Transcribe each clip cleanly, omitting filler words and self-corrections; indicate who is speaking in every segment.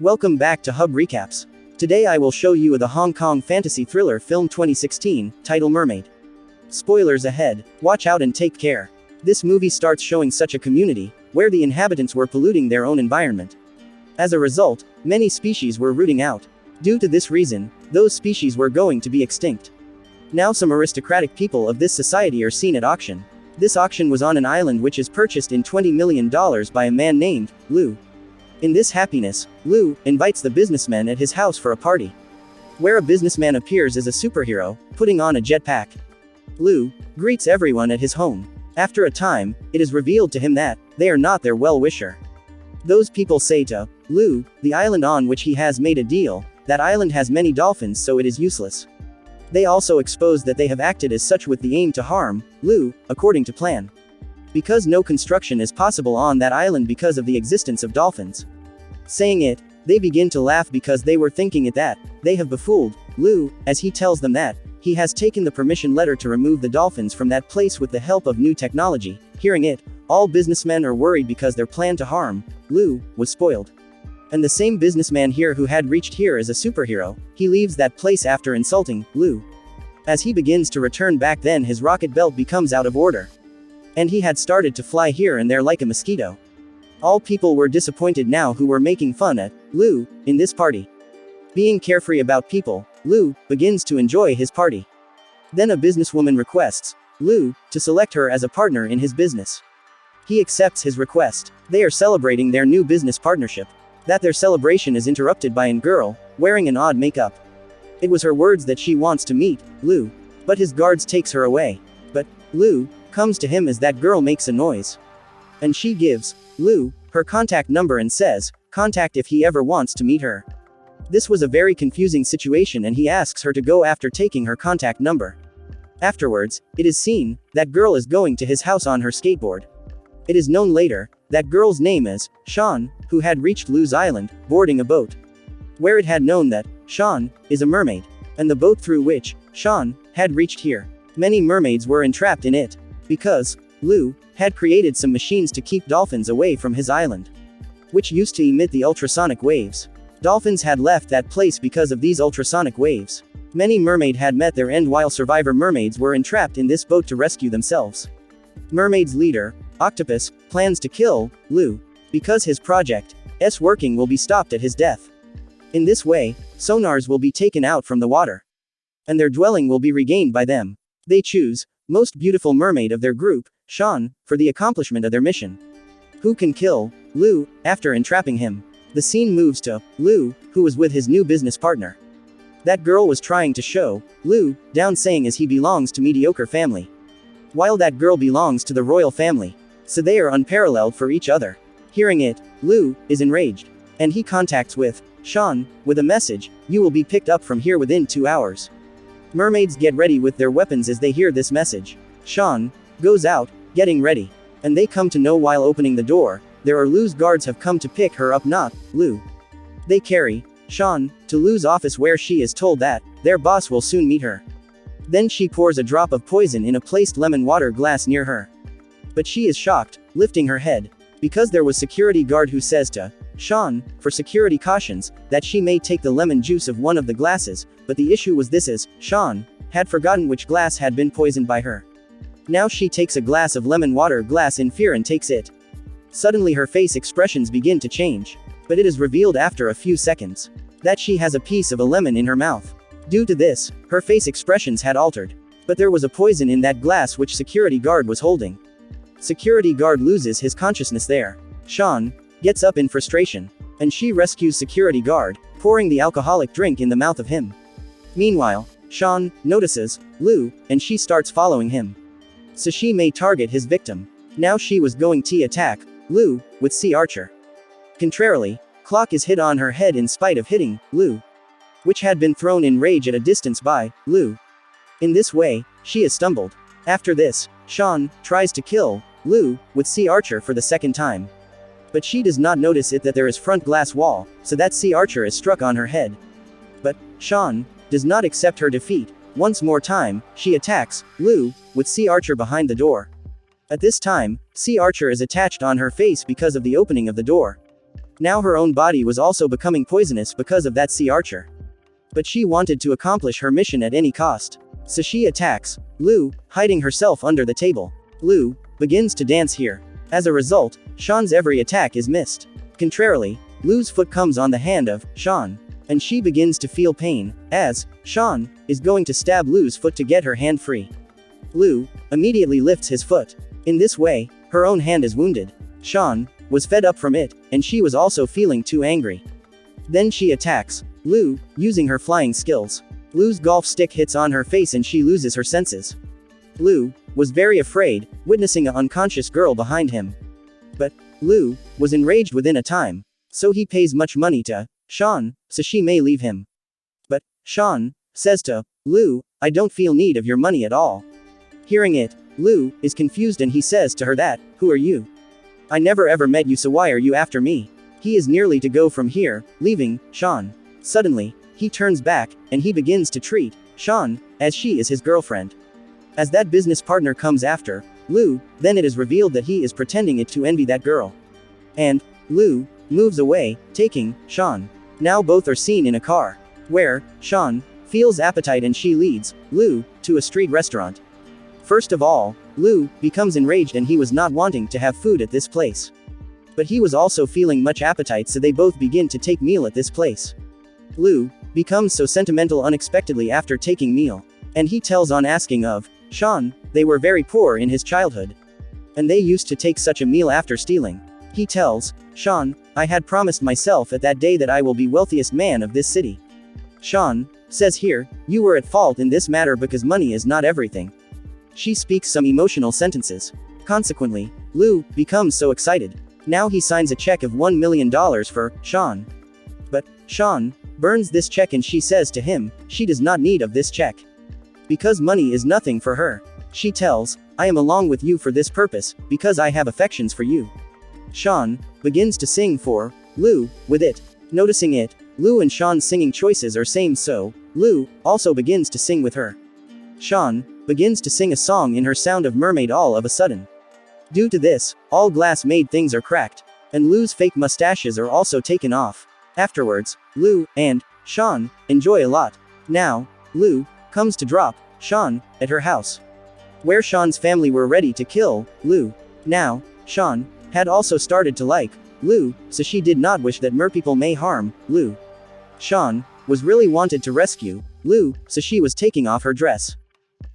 Speaker 1: Welcome back to Hub Recaps. Today I will show you the Hong Kong fantasy thriller film 2016, titled Mermaid. Spoilers ahead, watch out and take care. This movie starts showing such a community, where the inhabitants were polluting their own environment. As a result, many species were rooting out. Due to this reason, those species were going to be extinct. Now some aristocratic people of this society are seen at auction. This auction was on an island which is purchased in $20 million by a man named Lou. In this happiness, Lou invites the businessmen at his house for a party, where a businessman appears as a superhero, putting on a jetpack. Lou greets everyone at his home. After a time, it is revealed to him that they are not their well-wisher. Those people say to Lou, the island on which he has made a deal, that island has many dolphins, so it is useless. They also expose that they have acted as such with the aim to harm Lou, according to plan. Because no construction is possible on that island because of the existence of dolphins. Saying it, they begin to laugh because they were thinking it that they have befooled Lou, as he tells them that he has taken the permission letter to remove the dolphins from that place with the help of new technology. Hearing it, all businessmen are worried because their plan to harm Lou was spoiled. And the same businessman here who had reached here as a superhero, he leaves that place after insulting Lou. As he begins to return back, then his rocket belt becomes out of order. And he had started to fly here and there like a mosquito. All people were disappointed now who were making fun at Lou in this party. Being carefree about people, Lou begins to enjoy his party. Then a businesswoman requests Lou to select her as a partner in his business. He accepts his request. They are celebrating their new business partnership. That their celebration is interrupted by a girl wearing an odd makeup. It was her words that she wants to meet Lou, but his guards takes her away. But Lou comes to him as that girl makes a noise. And she gives Lou her contact number and says, contact if he ever wants to meet her. This was a very confusing situation and he asks her to go after taking her contact number. Afterwards, it is seen that girl is going to his house on her skateboard. It is known later that girl's name is Shan, who had reached Lou's island, boarding a boat. Where it had known that Shan is a mermaid, and the boat through which Shan had reached here. Many mermaids were entrapped in it, because Lou had created some machines to keep dolphins away from his island, which used to emit the ultrasonic waves. Dolphins had left that place because of these ultrasonic waves. Many mermaid had met their end while survivor mermaids were entrapped in this boat to rescue themselves. Mermaid's leader, Octopus, plans to kill Lou, because his project's working will be stopped at his death. In this way, sonars will be taken out from the water, and their dwelling will be regained by them. They choose most beautiful mermaid of their group, Shan, for the accomplishment of their mission. Who can kill Lou after entrapping him? The scene moves to Lou, who was with his new business partner. That girl was trying to show Lou down, saying as he belongs to mediocre family, while that girl belongs to the royal family, so they are unparalleled for each other. Hearing it, Lou is enraged, and he contacts with Shan with a message, you will be picked up from here within 2 hours. Mermaids get ready with their weapons as they hear this message. Shan goes out, getting ready, and they come to know while opening the door, there are Lou's guards have come to pick her up, not Lou. They carry Shan to Lou's office where she is told that their boss will soon meet her. Then she pours a drop of poison in a placed lemon water glass near her. But she is shocked, lifting her head, because there was security guard who says to Shan, for security cautions, that she may take the lemon juice of one of the glasses, but the issue was this is, Shan had forgotten which glass had been poisoned by her. Now she takes a glass of lemon water glass in fear and takes it. Suddenly her face expressions begin to change, but it is revealed after a few seconds that she has a piece of a lemon in her mouth. Due to this, her face expressions had altered, but there was a poison in that glass which security guard was holding. Security guard loses his consciousness there. Shan gets up in frustration, and she rescues security guard, pouring the alcoholic drink in the mouth of him. Meanwhile, Shan notices Lou, and she starts following him, so she may target his victim. Now she was going to attack Lou with Sea Archer. Contrarily, clock is hit on her head in spite of hitting Lou, which had been thrown in rage at a distance by Lou. In this way, she is stumbled. After this, Shan tries to kill Lou with Sea Archer for the second time. But she does not notice it that there is front glass wall, so that Sea Archer is struck on her head. But Shan does not accept her defeat. Once more time, she attacks Lou with Sea Archer behind the door. At this time, Sea Archer is attached on her face because of the opening of the door. Now her own body was also becoming poisonous because of that sea archer. But she wanted to accomplish her mission at any cost. So she attacks Lou, hiding herself under the table. Lou begins to dance here. As a result, Shan's every attack is missed. Contrarily, Lou's foot comes on the hand of Shan, and she begins to feel pain, as Shan is going to stab Lou's foot to get her hand free. Lou immediately lifts his foot. In this way, her own hand is wounded. Shan was fed up from it, and she was also feeling too angry. Then she attacks Lou, using her flying skills. Lou's golf stick hits on her face and she loses her senses. Lou was very afraid, witnessing an unconscious girl behind him. But Lou was enraged within a time, so he pays much money to Shan, so she may leave him. But Shan says to Lou, "I don't feel need of your money at all." Hearing it, Lou is confused and he says to her that, "Who are you? I never ever met you, so why are you after me?" He is nearly to go from here, leaving Shan. Suddenly, he turns back, and he begins to treat Shan as she is his girlfriend. As that business partner comes after Lou, then it is revealed that he is pretending it to envy that girl. And Lou moves away, taking Shan. Now both are seen in a car, where Shan feels appetite and she leads Lou to a street restaurant. First of all, Lou becomes enraged and he was not wanting to have food at this place. But he was also feeling much appetite, so they both begin to take meal at this place. Lou becomes so sentimental unexpectedly after taking meal. And he tells on asking of Shan, they were very poor in his childhood. And they used to take such a meal after stealing. He tells Shan, "I had promised myself at that day that I will be wealthiest man of this city." Shan says here, "You were at fault in this matter because money is not everything." She speaks some emotional sentences. Consequently, Lou becomes so excited. Now he signs a check of $1 million for Shan. But Shan burns this check and she says to him, she does not need of this check. Because money is nothing for her. She tells, "I am along with you for this purpose, because I have affections for you." Shan begins to sing for Lou with it. Noticing it, Lou and Shan's singing choices are same, so Lou also begins to sing with her. Shan begins to sing a song in her sound of Mermaid all of a sudden. Due to this, all glass-made things are cracked, and Lou's fake mustaches are also taken off. Afterwards, Lou and Shan enjoy a lot. Now, Lou comes to drop Shan at her house, where Shan's family were ready to kill Lou. Now, Shan had also started to like Lou, so she did not wish that merpeople may harm Lou. Shan was really wanted to rescue Lou, so she was taking off her dress.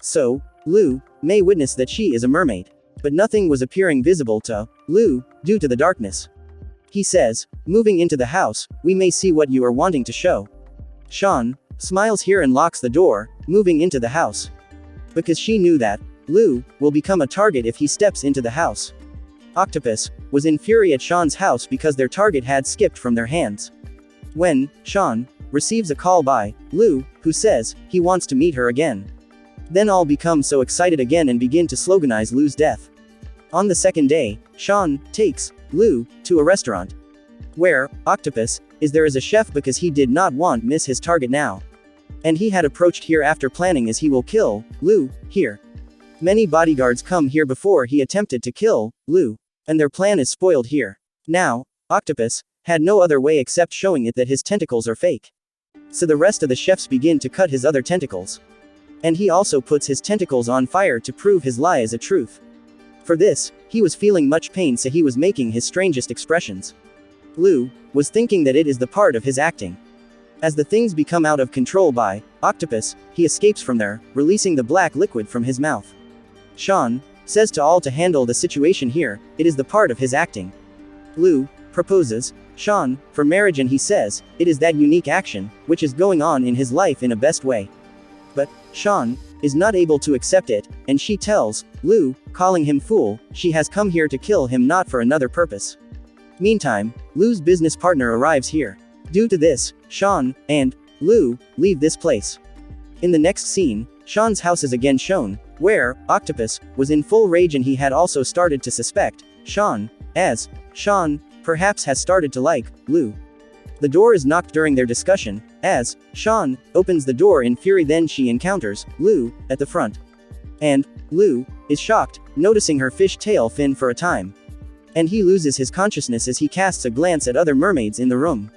Speaker 1: So, Lou may witness that she is a mermaid. But nothing was appearing visible to Lou due to the darkness. He says, "Moving into the house, we may see what you are wanting to show." Shan smiles here and locks the door, moving into the house. Because she knew that Lou will become a target if he steps into the house. Octopus was in fury at Shan's house because their target had skipped from their hands. When Shan receives a call by Lou, who says he wants to meet her again. Then all become so excited again and begin to sloganize Lou's death. On the second day, Shan takes Lou to a restaurant, where Octopus is there as a chef because he did not want miss his target now. And he had approached here after planning as he will kill Lou here. Many bodyguards come here before he attempted to kill Lou, and their plan is spoiled here. Now, Octopus had no other way except showing it that his tentacles are fake. So the rest of the chefs begin to cut his other tentacles. And he also puts his tentacles on fire to prove his lie as a truth. For this, he was feeling much pain, so he was making his strangest expressions. Lou was thinking that it is the part of his acting. As the things become out of control by Octopus, he escapes from there, releasing the black liquid from his mouth. Shan says to all to handle the situation here, it is the part of his acting. Lou proposes Shan for marriage and he says, it is that unique action, which is going on in his life in a best way. But Shan is not able to accept it, and she tells Lou, calling him fool, she has come here to kill him, not for another purpose. Meantime, Lou's business partner arrives here. Due to this, Shan and Lou leave this place. In the next scene, Shan's house is again shown, where Octopus was in full rage and he had also started to suspect Shan, as Shan perhaps has started to like Lou. The door is knocked during their discussion, as Shan opens the door in fury, then she encounters Lou at the front. And Lou is shocked, noticing her fish tail fin for a time. And he loses his consciousness as he casts a glance at other mermaids in the room.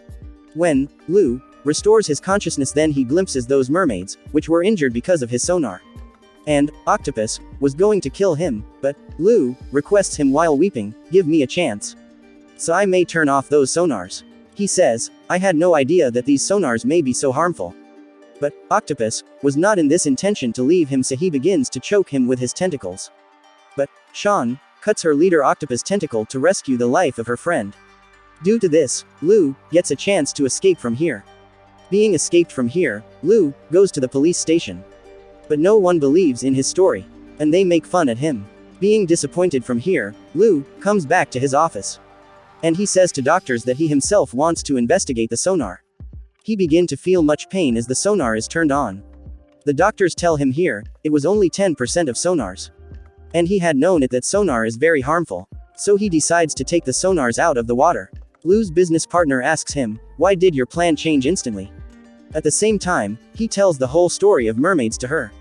Speaker 1: When Lou restores his consciousness, then he glimpses those mermaids, which were injured because of his sonar. And Octopus was going to kill him, but Lou requests him while weeping, "Give me a chance, so I may turn off those sonars." He says, "I had no idea that these sonars may be so harmful." But Octopus was not in this intention to leave him, so he begins to choke him with his tentacles. But Shan cuts her leader Octopus' tentacle to rescue the life of her friend. Due to this, Lou gets a chance to escape from here. Being escaped from here, Lou goes to the police station. But no one believes in his story, and they make fun at him. Being disappointed from here, Lou comes back to his office. And he says to doctors that he himself wants to investigate the sonar. He begins to feel much pain as the sonar is turned on. The doctors tell him here, it was only 10% of sonars. And he had known it that sonar is very harmful. So he decides to take the sonars out of the water. Lou's business partner asks him, "Why did your plan change instantly?" At the same time, he tells the whole story of mermaids to her.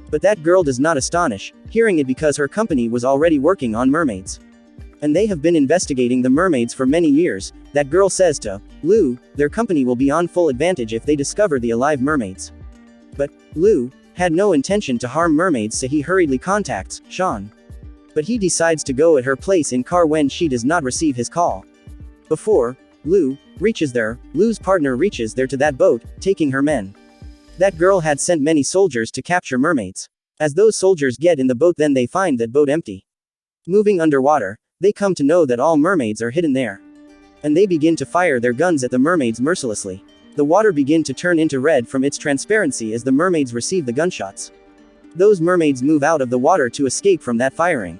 Speaker 1: But that girl does not astonish, hearing it because her company was already working on mermaids. And they have been investigating the mermaids for many years. That girl says to Lou, their company will be on full advantage if they discover the alive mermaids. But Lou had no intention to harm mermaids, so he hurriedly contacts Shan. But he decides to go at her place in car when she does not receive his call. Before Lou reaches there, Lou's partner reaches there to that boat, taking her men. That girl had sent many soldiers to capture mermaids. As those soldiers get in the boat, then they find that boat empty. Moving underwater, they come to know that all mermaids are hidden there. And they begin to fire their guns at the mermaids mercilessly. The water begin to turn into red from its transparency as the mermaids receive the gunshots. Those mermaids move out of the water to escape from that firing.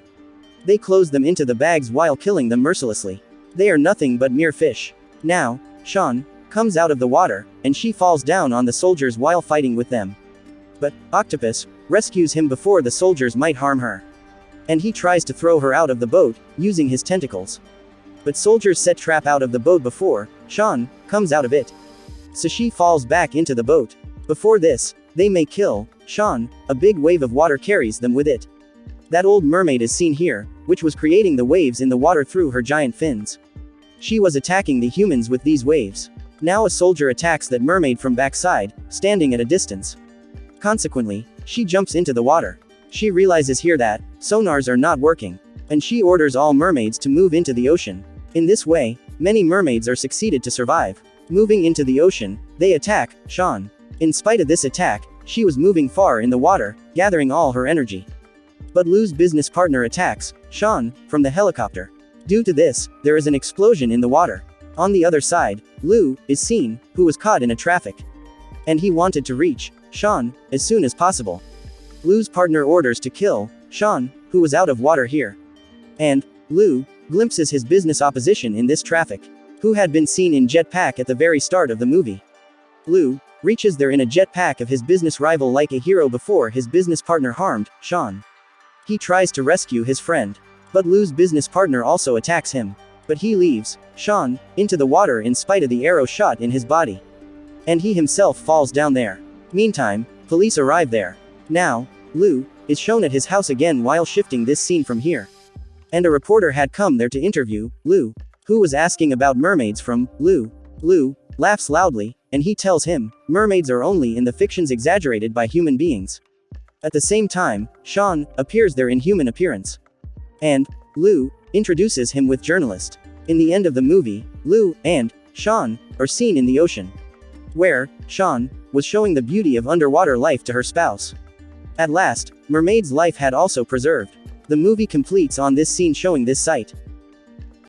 Speaker 1: They close them into the bags while killing them mercilessly. They are nothing but mere fish. Now, Shan comes out of the water, and she falls down on the soldiers while fighting with them. But Octopus rescues him before the soldiers might harm her. And he tries to throw her out of the boat, using his tentacles. But soldiers set trap out of the boat before Shan comes out of it. So she falls back into the boat. Before this, they may kill Shan, a big wave of water carries them with it. That old mermaid is seen here, which was creating the waves in the water through her giant fins. She was attacking the humans with these waves. Now a soldier attacks that mermaid from backside, standing at a distance. Consequently, she jumps into the water. She realizes here that sonars are not working, and she orders all mermaids to move into the ocean. In this way, many mermaids are succeeded to survive. Moving into the ocean, they attack Shan. In spite of this attack, she was moving far in the water, gathering all her energy. But Lou's business partner attacks Shan from the helicopter. Due to this, there is an explosion in the water. On the other side, Lou is seen, who was caught in a traffic. And he wanted to reach Shan as soon as possible. Lou's partner orders to kill Shan, who was out of water here. And Lou glimpses his business opposition in this traffic, who had been seen in jetpack at the very start of the movie. Lou reaches there in a jetpack of his business rival like a hero before his business partner harmed Shan. He tries to rescue his friend. But Lou's business partner also attacks him. But he leaves Shan into the water in spite of the arrow shot in his body. And he himself falls down there. Meantime, police arrive there. Now, Lou is shown at his house again while shifting this scene from here. And a reporter had come there to interview Lou, who was asking about mermaids from Lou. Lou laughs loudly, and he tells him, mermaids are only in the fictions exaggerated by human beings. At the same time, Shan appears there in human appearance. And Lou introduces him with journalist. In the end of the movie, Lou and Shan are seen in the ocean, where Shan was showing the beauty of underwater life to her spouse. At last, mermaid's life had also preserved. The movie completes on this scene showing this sight.